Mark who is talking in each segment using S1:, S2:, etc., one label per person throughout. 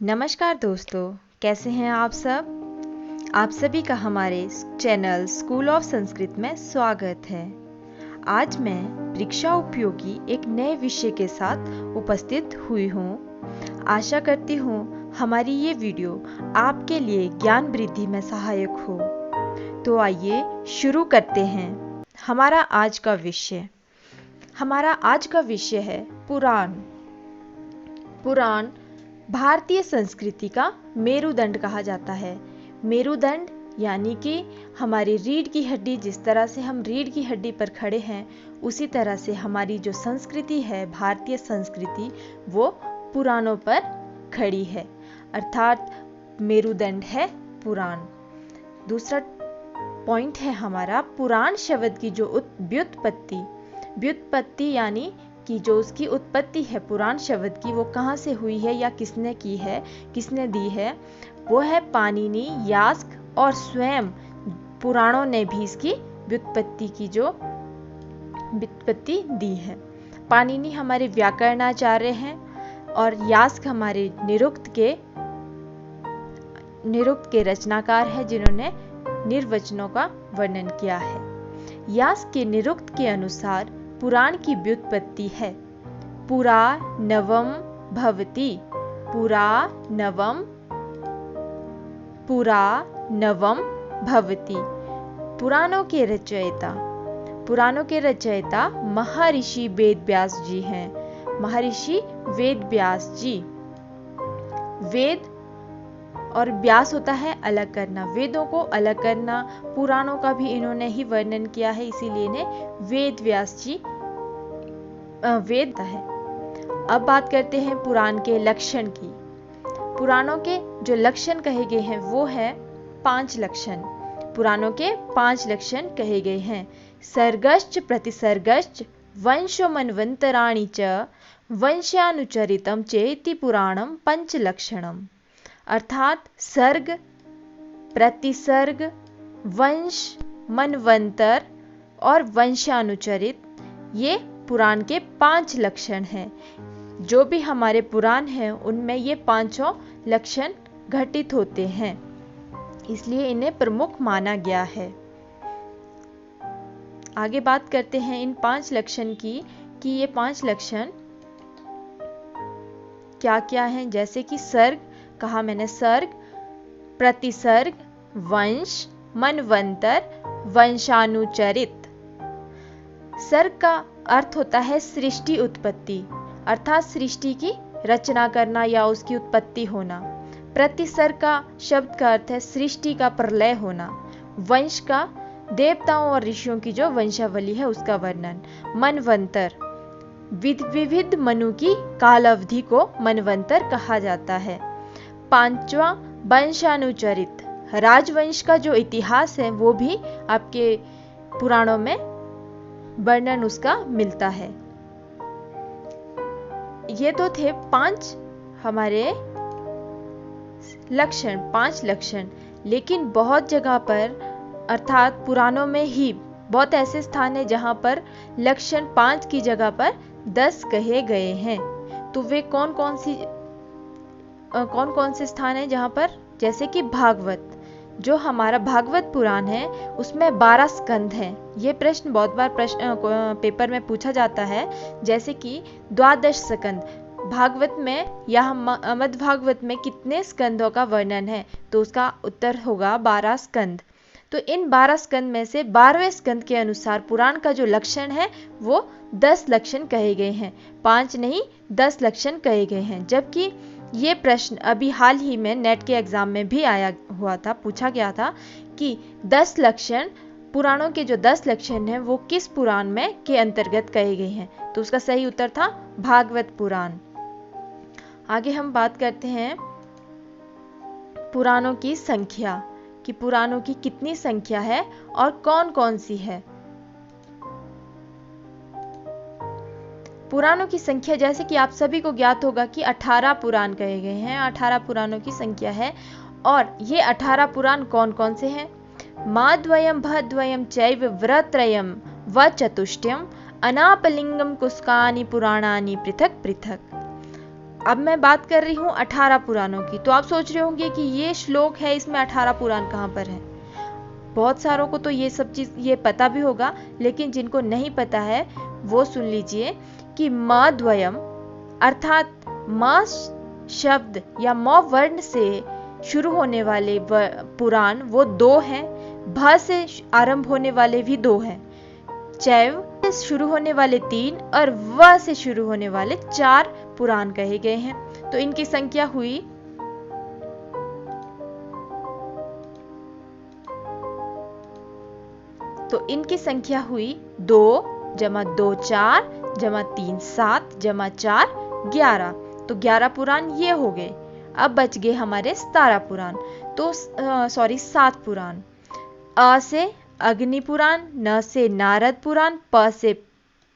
S1: नमस्कार दोस्तों, कैसे हैं आप सब। आप सभी का हमारे चैनल स्कूल ऑफ संस्कृत में स्वागत है। आज मैं परीक्षा उपयोगी एक नए विषय के साथ उपस्थित हुई हूँ। आशा करती हूँ हमारी ये वीडियो आपके लिए ज्ञान वृद्धि में सहायक हो। तो आइए शुरू करते हैं। हमारा आज का विषय है पुराण। पुराण भारतीय संस्कृति का मेरुदंड कहा जाता है। मेरुदंड यानी कि हमारी रीढ़ की हड्डी, जिस तरह से हम रीढ़ की हड्डी पर खड़े हैं उसी तरह से हमारी जो संस्कृति है, भारतीय संस्कृति, वो पुराणों पर खड़ी है, अर्थात मेरुदंड है पुराण। दूसरा पॉइंट है हमारा पुराण शब्द की जो व्युत्पत्ति यानी कि जो उसकी उत्पत्ति है पुराण शब्द की, वो कहाँ से हुई है या किसने की है, किसने दी है, वो है पाणिनि, यास्क और स्वयं पुराणों ने भी इसकी व्युत्पत्ति दी है। पाणिनि हमारे व्याकरणाचार्य हैं और यास्क हमारे निरुक्त के रचनाकार हैं, जिन्होंने निर्वचनों का वर्णन किया है। यास्क के निरुक्त के अनुसार पुराण की व्युत्पत्ति है पुरा नवम भवति। पुराणों के रचयिता महर्षि वेदव्यास जी हैं। महर्षि वेदव्यास जी। वेद और व्यास होता है अलग करना, वेदों को अलग करना। पुराणों का भी इन्होंने ही वर्णन किया है, इसीलिए इन्हें वेद व्यास जी वेद है। अब बात करते हैं पुराण के लक्षण की। पुराणों के जो लक्षण कहे गए हैं वो है 5 लक्षण। पुराणों के 5 लक्षण कहे गए हैं। सर्गश्च प्रतिसर्गश्च वंशो मन्वन्तराणि च वंशानुचरितम चेति पुराणम 5 लक्षणम। अर्थात सर्ग, प्रतिसर्ग, वंश, मनवंतर और वंशानुचरित, ये पुराण के 5 लक्षण हैं। जो भी हमारे पुराण हैं उनमें ये 5 लक्षण घटित होते हैं, इसलिए इन्हें प्रमुख माना गया है। आगे बात करते हैं इन 5 लक्षण की कि ये 5 लक्षण क्या क्या हैं। जैसे कि सर्ग कहा मैंने, सर्ग, प्रतिसर्ग, वंश, मनवंतर, वंशानुचरित। सर्ग का अर्थ होता है सृष्टि उत्पत्ति, अर्थात सृष्टि की रचना करना या उसकी उत्पत्ति होना। प्रतिसर्ग का शब्द का अर्थ है सृष्टि का प्रलय होना। वंश का देवताओं और ऋषियों की जो वंशावली है उसका वर्णन। मनवंतर विविध मनु की काल अवधि को मनवंतर कहा जाता है। 5वां वंशानुचरित, राजवंश का जो इतिहास है वो भी आपके पुराणों में वर्णन उसका मिलता है। ये तो थे 5 हमारे लक्षण, 5 लक्षण। लेकिन बहुत जगह पर, अर्थात पुराणों में ही बहुत ऐसे स्थान है जहां पर लक्षण 5 की जगह पर 10 कहे गए हैं। तो वे कौन कौन से स्थान है जहां पर, जैसे कि भागवत, जो हमारा भागवत पुराण है उसमें 12 स्कंद हैं। ये प्रश्न बहुत बार पेपर में पूछा जाता है। जैसे कि 12 स्कंद भागवत में या मध्य भागवत में कितने स्कंदों का वर्णन है, तो उसका उत्तर होगा 12 स्कंद। तो इन 12 स्कंद में से 12वें स्कंद के अनुसार पुराण का जो लक्षण है वो 10 लक्षण कहे गए हैं। 5 नहीं, 10 लक्षण कहे गए हैं। जबकि ये प्रश्न अभी हाल ही में नेट के एग्जाम में भी आया हुआ था, पूछा गया था कि 10 लक्षण, पुराणों के जो 10 लक्षण हैं वो किस पुराण में के अंतर्गत कहे गए हैं, तो उसका सही उत्तर था भागवत पुराण। आगे हम बात करते हैं पुराणों की संख्या, कि पुराणों की कितनी संख्या है और कौन कौन सी है। पुराणों की संख्या, जैसे कि आप सभी को ज्ञात होगा कि 18 पुराण कहे गए हैं, 18 पुराणों की संख्या है। और ये 18 पुराण कौन कौन से हैं? माद्वयम भद्वयम चैव व्रत्रयम व चतुष्टयम अनापलिंगम कुस्कानि पुराणानि पृथक पृथक। अब मैं बात कर रही हूँ 18 पुराणों की। तो आप सोच रहे होंगे कि ये श्लोक है, इसमें 18 पुराण कहाँ पर है। बहुत सारों को तो ये सब चीज ये पता भी होगा, लेकिन जिनको नहीं पता है वो सुन लीजिए कि म द्वयम अर्थात म शब्द या म वर्ण से शुरू होने वाले पुराण वो 2 हैं, भ से आरंभ होने वाले भी 2 हैं, चैव से शुरू होने वाले 3 और व से शुरू होने वाले 4 पुराण कहे गए हैं। तो इनकी संख्या हुई 2 जमा 2 4 जमा 3 7 जमा 4 11। तो 11 पुराण ये हो गए। अब बच गए हमारे 17 पुराण। तो 7 पुराण। अ से अग्नि पुराण, न से नारद पुराण, प से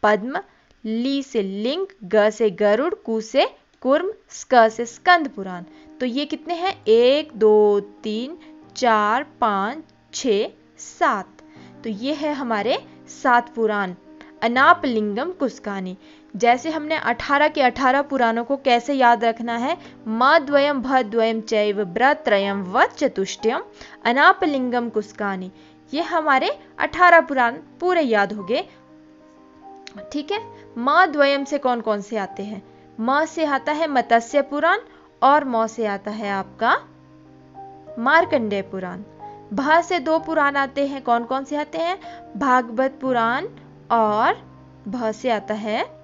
S1: पद्म, ली से लिंग, ग से गरुड़, कु से कूर्म, स्क से स्कंद पुराण। तो ये कितने हैं? 1 2 3 4 5 6 7। तो ये है हमारे 7 पुराण अनापलिंगम कुस्कानी। जैसे हमने 18 के 18 पुराणों को कैसे याद रखना है, म द्वयम भ द्वयम चैव ब्र त्रयम व चतुष्टयम अनापलिंगम कुस्कानी। ये हमारे 18 पुराण पूरे याद हो गए। ठीक है। म द्वयम से कौन कौन से आते हैं? म से आता है मत्स्य पुराण और म से आता है आपका मार्कंडेय पुराण। भ से 2 पुराण आते हैं। कौन कौन से आते हैं? भागवत पुराण और भ से आता है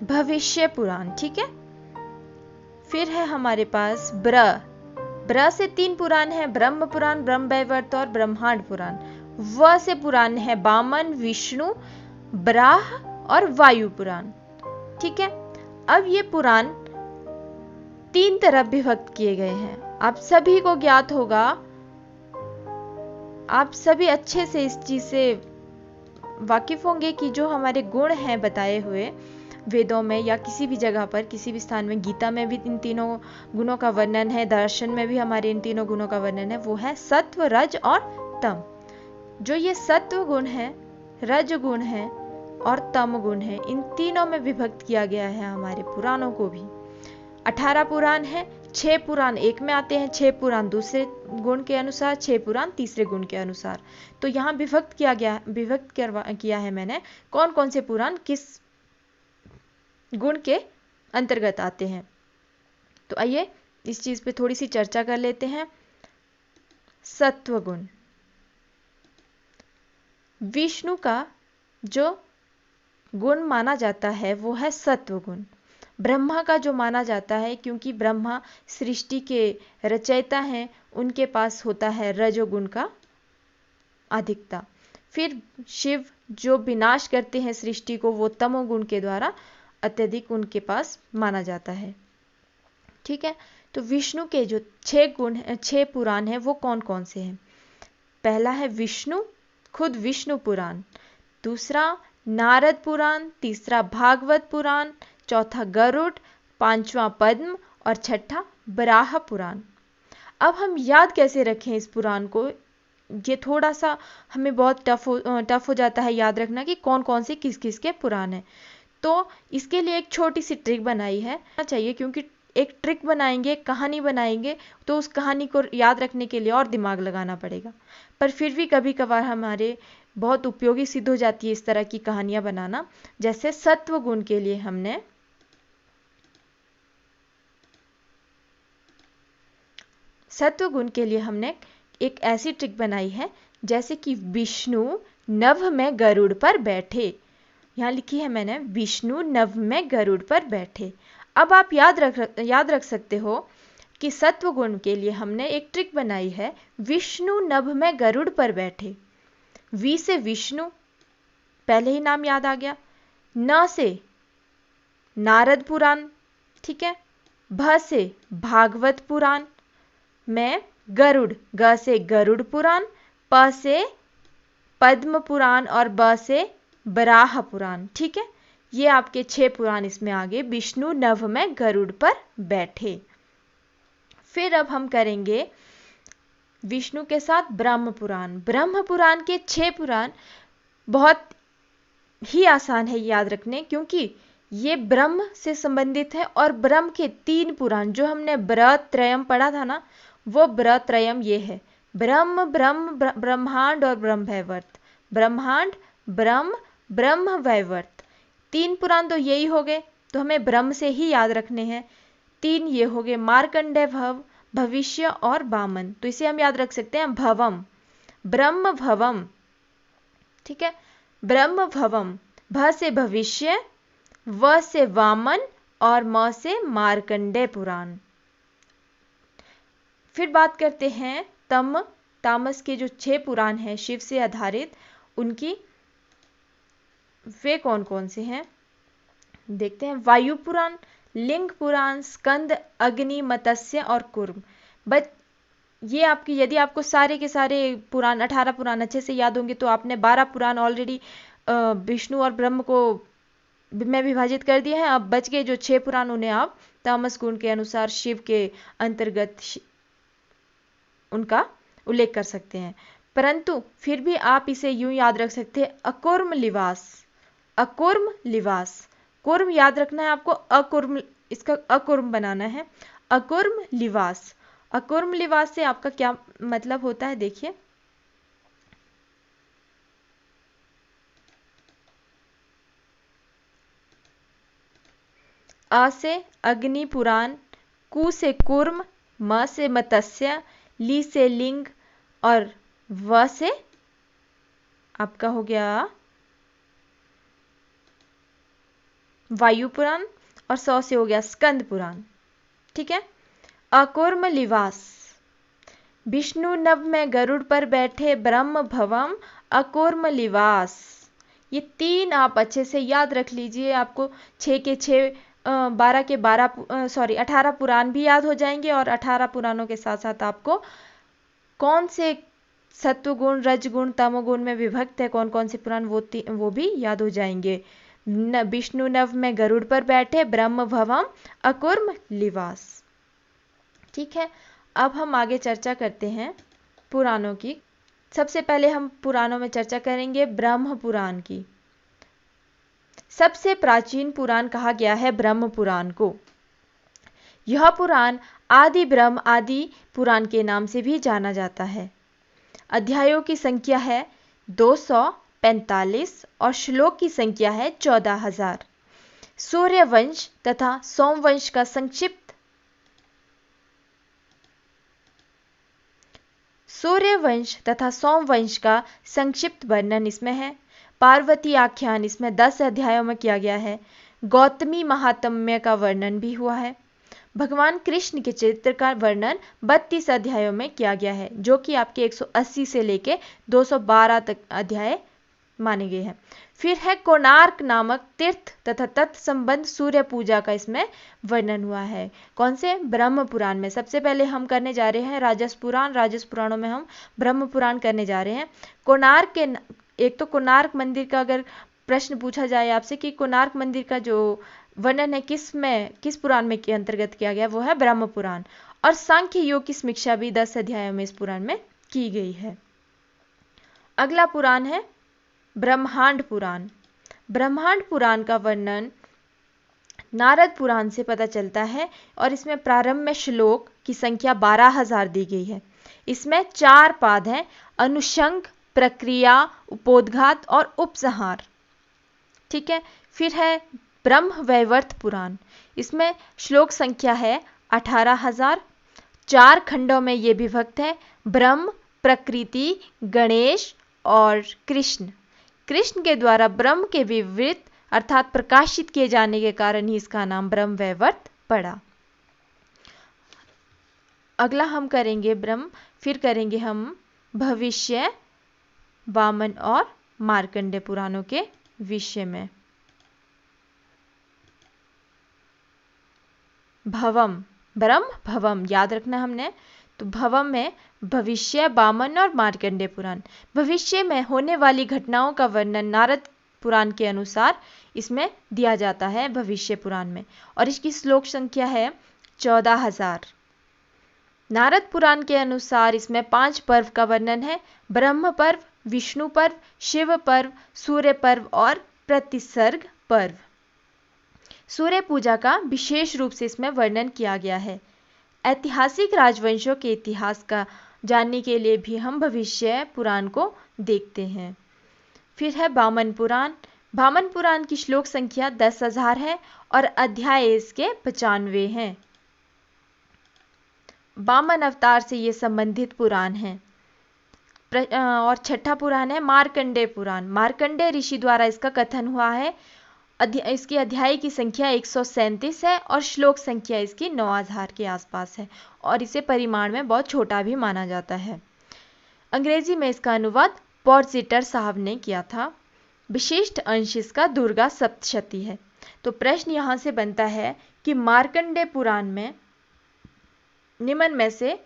S1: भविष्य पुराण। ठीक है। फिर है हमारे पास ब्र से 3 पुराण है, ब्रह्म पुराण, ब्रह्मवैवर्त और ब्रह्मांड पुराण। व से पुराण है वामन, विष्णु, ब्राह और वायु पुराण। ठीक है। अब ये पुराण 3 तरफ विभक्त किए गए हैं। आप सभी को ज्ञात होगा, आप सभी अच्छे से इस चीज से वाकिफ होंगे कि जो हमारे गुण हैं बताए हुए वेदों में या किसी भी जगह पर, किसी भी स्थान में, गीता में भी इन तीनों गुणों का वर्णन है, दर्शन में भी हमारे इन तीनों गुणों का वर्णन है। वो है सत्व, रज और तम। जो ये सत्व गुण है, रज गुण है और तम गुण है, इन तीनों में विभक्त किया गया है हमारे पुराणों को भी। 18 पुराण है, 6 पुराण एक में आते हैं, 6 पुराण दूसरे गुण के अनुसार, 6 पुराण तीसरे गुण के अनुसार। तो यहाँ विभक्त किया है मैंने कौन कौन से पुराण किस गुण के अंतर्गत आते हैं। तो आइए इस चीज पे थोड़ी सी चर्चा कर लेते हैं। सत्व गुण। विष्णु का जो गुण माना जाता है वो है सत्व गुण। ब्रह्मा का जो माना जाता है, क्योंकि ब्रह्मा सृष्टि के रचयिता हैं, उनके पास होता है रजोगुण का अधिकता। फिर शिव जो विनाश करते हैं सृष्टि को, वो तमोगुण के द्वारा अत्यधिक उनके पास माना जाता है। ठीक है। तो विष्णु के जो 6 पुराण हैं वो कौन कौन से हैं? पहला है विष्णु, खुद विष्णु पुराण। दूसरा नारद पुराण, तीसरा भागवत पुराण, चौथा गरुड़, पांचवा पद्म और छठा बराह पुराण। अब हम याद कैसे रखें इस पुराण को? ये थोड़ा सा हमें बहुत टफ हो जाता है याद रखना कि कौन कौन से किस किस के पुराण हैं। तो इसके लिए एक छोटी सी ट्रिक बनाई है चाहिए, क्योंकि एक ट्रिक बनाएंगे, एक कहानी बनाएंगे, तो उस कहानी को याद रखने के लिए और दिमाग लगाना पड़ेगा। पर फिर भी कभी कभार हमारे बहुत उपयोगी सिद्ध हो जाती है इस तरह की कहानियां बनाना। जैसे सत्व गुण के लिए हमने एक ऐसी ट्रिक बनाई है, जैसे कि विष्णु नभ में गरुड़ पर बैठे। यहाँ लिखी है मैंने, विष्णु नभ में गरुड़ पर बैठे। अब आप याद रख सकते हो कि सत्व गुण के लिए हमने एक ट्रिक बनाई है, विष्णु नभ में गरुड़ पर बैठे। वी से विष्णु, पहले ही नाम याद आ गया। न से नारद पुराण। ठीक है। भ से भागवत पुराण। में गरुड़, ग से गरुड़ पुराण, प से पद्म पुराण और ब से बराह पुराण। ठीक है। ये आपके 6 पुराण इसमें आ गए, विष्णु नभ में गरुड़ पर बैठे। फिर अब हम करेंगे विष्णु के साथ ब्रह्म पुराण। ब्रह्म पुराण के 6 पुराण बहुत ही आसान है याद रखने, क्योंकि ये ब्रह्म से संबंधित है। और ब्रह्म के 3 पुराण जो हमने ब्रह्मत्रयम पढ़ा था ना, वो ब्रह्मत्रयम ये है, ब्रह्म ब्रह्म ब्रह्मांड और ब्रह्म वैवर्त। ब्रह्मांड ब्रह्म ब्रह्म वैवर्त 3 पुराण तो यही हो गए, तो हमें ब्रह्म से ही याद रखने हैं। 3 ये हो गए, मार्कंडेय भव, भविष्य और वामन। तो इसे हम याद रख सकते हैं भवम, ब्रह्म भवम। ठीक है, ब्रह्म भवम, भ से भविष्य, व से वामन और म से मार्कंडेय पुराण। फिर बात करते हैं तामस के जो 6 पुराण हैं शिव से आधारित, उनकी वे कौन कौन से हैं देखते हैं। वायु पुराण, लिंग पुराण, स्कंद, अग्नि, मत्स्य और कूर्म। बट ये आपकी, यदि आपको सारे के सारे पुराण 18 पुराण अच्छे से याद होंगे तो आपने 12 पुराण ऑलरेडी विष्णु और ब्रह्म को में विभाजित कर दिया है। अब बच गए जो 6 पुराण, उन्हें आप तामस गुण के अनुसार शिव के अंतर्गत उनका उल्लेख कर सकते हैं। परंतु फिर भी आप इसे यूं याद रख सकते हैं, अकुर्म लिवास, अकुर्म लिवास। कुर्म याद रखना है आपको, अकुर्म, इसका अकुर्म बनाना है, अकुर्म लिवास। अकुर्म लिवास से आपका क्या मतलब होता है देखिए, अ से अग्नि पुराण, कु से कूर्म, म से मत्स्य, ली से लिंग और व से आपका हो गया वायु पुराण और 100 से हो गया स्कंद पुराण। ठीक है, अकुर्म लिवास, विष्णु नभ में गरुड़ पर बैठे ब्रह्म भवम अकुर्म लिवास। ये 3 आप अच्छे से याद रख लीजिए, आपको 6 के 6 12 के 12 सॉरी 18 पुराण भी याद हो जाएंगे। और 18 पुराणों के साथ साथ आपको कौन से सत्वगुण, रजगुण, तमोगुण में विभक्त है कौन कौन से पुराण, वो भी याद हो जाएंगे। विष्णु नभ में गरुड़ पर बैठे ब्रह्म भवम अकुर्म लिवास। ठीक है, अब हम आगे चर्चा करते हैं पुराणों की। सबसे पहले हम पुराणों में चर्चा करेंगे ब्रह्म पुराण की। सबसे प्राचीन पुराण कहा गया है ब्रह्म पुराण को। यह पुराण आदि ब्रह्म आदि पुराण के नाम से भी जाना जाता है। अध्यायों की संख्या है 245 और श्लोक की संख्या है 14,000। सूर्यवंश तथा सोमवंश का संक्षिप्त वर्णन इसमें है। पार्वती आख्यान इसमें 10 अध्यायों में किया गया है। गौतमी महात्म्य का वर्णन भी हुआ है। भगवान कृष्ण के चरित्र का वर्णन 32 अध्यायों में किया गया है, जो कि आपके 180 से लेके 212 तक अध्याय माने गए हैं। फिर है कोणार्क नामक तीर्थ तथा तत्संबंध सूर्य पूजा का इसमें वर्णन हुआ है। कौन से? ब्रह्म पुराण में। सबसे पहले हम करने जा रहे हैं राजस पुराण। राजस पुराणों में हम ब्रह्म पुराण करने जा रहे हैं। कोणार्क के एक तो कोणार्क मंदिर का अगर प्रश्न पूछा जाए आपसे कि कोणार्क मंदिर का जो वर्णन है किस पुराण में के अंतर्गत किया गया, वो है ब्रह्म पुराण। और सांख्य योग की समीक्षा भी 10 अध्यायों में इस पुराण में की गई है। अगला पुराण है ब्रह्मांड पुराण। ब्रह्मांड पुराण का वर्णन नारद पुराण से पता चलता है और इसमें प्रारंभ में श्लोक की संख्या 12,000 दी गई है। इसमें 4 पाद हैं: अनुषंग, प्रक्रिया, उपोद्घात और उपसंहार। ठीक है, फिर है ब्रह्म वैवर्त पुराण। इसमें श्लोक संख्या है 18,000। 4 खंडों में ये विभक्त है: ब्रह्म, प्रकृति, गणेश और कृष्ण। कृष्ण के द्वारा ब्रह्म के विवृत अर्थात प्रकाशित किए जाने के कारण ही इसका नाम ब्रह्म वैवर्त पड़ा। अगला हम करेंगे फिर करेंगे हम भविष्य, वामन और मार्कंडेय पुराणों के विषय में। भवम, ब्रह्म भवम याद रखना हमने। तो भवम में भविष्य, वामन और मार्कंडेय पुराण। भविष्य में होने वाली घटनाओं का वर्णन नारद पुराण के अनुसार इसमें दिया जाता है भविष्य पुराण में, और इसकी श्लोक संख्या है 14,000। नारद पुराण के अनुसार इसमें 5 पर्व का वर्णन है। ब्रह्म पर्व, विष्णु पर्व, शिव पर्व, सूर्य पर्व और प्रतिसर्ग पर्व। सूर्य पूजा का विशेष रूप से इसमें वर्णन किया गया है। ऐतिहासिक राजवंशों के इतिहास का जानने के लिए भी हम भविष्य पुराण को देखते हैं। फिर है वामन पुराण। वामन पुराण की श्लोक संख्या 10,000 है और अध्याय इसके 95 हैं। वामन अवतार से ये संबंधित पुराण है। और छठा पुराण है मार्कंडेय पुराण। मार्कंडेय ऋषि द्वारा इसका कथन हुआ है। इसकी अध्याय की संख्या 137 है और श्लोक संख्या इसकी 9,000 के आसपास है और इसे परिमाण में बहुत छोटा भी माना जाता है। अंग्रेजी में इसका अनुवाद पॉर्सिटर साहब ने किया था। विशिष्ट अंश इसका दुर्गा सप्तशती है। तो प्रश्न यहाँ से बनता है कि मार्कंडेय पुराण में निम्न में से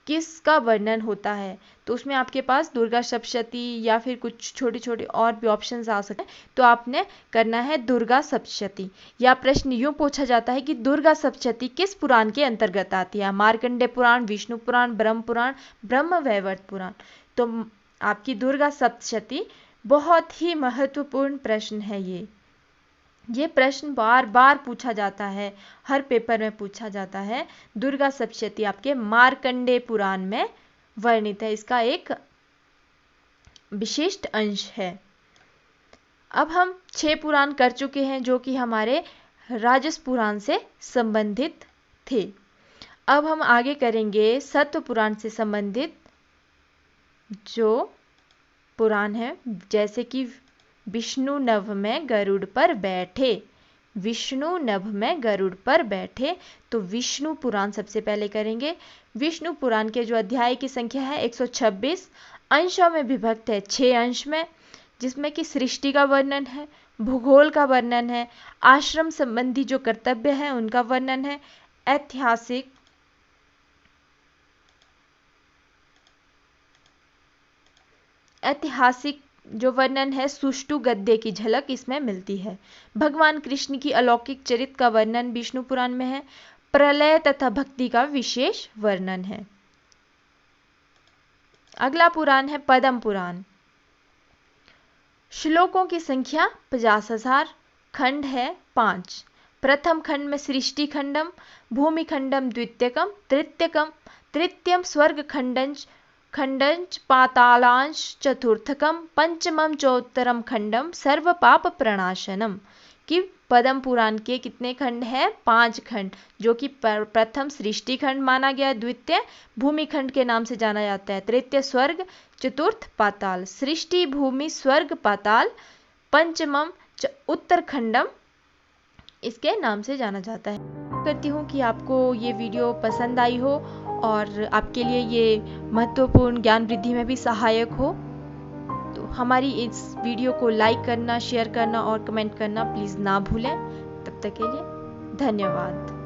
S1: किसका वर्णन होता है। तो उसमें आपके पास दुर्गा सप्तशती या फिर कुछ छोटे छोटे और भी ऑप्शंस आ सकते हैं। तो आपने करना है दुर्गा सप्तशती। या प्रश्न यूँ पूछा जाता है कि दुर्गा सप्तशती किस पुराण के अंतर्गत आती है। मार्कंडेय पुराण, विष्णु पुराण, ब्रह्म पुराण, ब्रह्म वैवर्त पुराण। तो आपकी दुर्गा सप्तशती बहुत ही महत्वपूर्ण प्रश्न है। ये प्रश्न बार बार पूछा जाता है, हर पेपर में पूछा जाता है। दुर्गा सप्तशती आपके मार्कंडेय पुराण में वर्णित है। इसका एक विशिष्ट अंश है। अब हम 6 पुराण कर चुके हैं जो कि हमारे राजस पुराण से संबंधित थे। अब हम आगे करेंगे सत्व पुराण से संबंधित जो पुराण है, जैसे कि विष्णु नभ में गरुड़ पर बैठे। विष्णु नभ में गरुड़ पर बैठे। तो विष्णु पुराण सबसे पहले करेंगे। विष्णु पुराण के जो अध्याय की संख्या है 126, अंशों में विभक्त है 6 अंश में, जिसमें कि सृष्टि का वर्णन है, भूगोल का वर्णन है, आश्रम संबंधी जो कर्तव्य है उनका वर्णन है, ऐतिहासिक जो वर्णन है, सुष्टु गद्य की झलक इसमें मिलती है। भगवान कृष्ण की अलौकिक चरित्र का वर्णन विष्णु पुराण में है। प्रलय तथा भक्ति का विशेष वर्णन है। अगला पुराण है पद्म पुराण। श्लोकों की संख्या 50,000। खंड है 5। प्रथम खंड में सृष्टि खंडम, भूमि खंडम द्वितीयकम, तृतीयम स्वर्ग खंडंच पातालांश चतुर्थकम, पंचमम चौत्तरम खंडम सर्व पाप प्रणाशनम। कि पद्म पुराण के कितने खंड हैं? 5 खंड, जो कि प्रथम सृष्टि खंड माना गया, द्वितीय भूमि खंड के नाम से जाना जाता है, तृतीय स्वर्ग, चतुर्थ पाताल। सृष्टि, भूमि, स्वर्ग, पाताल, पंचमम उत्तरखंडम इसके नाम से जाना जाता है। करती हूँ कि आपको ये वीडियो पसंद आई हो और आपके लिए ये महत्वपूर्ण ज्ञान वृद्धि में भी सहायक हो। तो हमारी इस वीडियो को लाइक करना, शेयर करना और कमेंट करना प्लीज़ ना भूलें। तब तक के लिए धन्यवाद।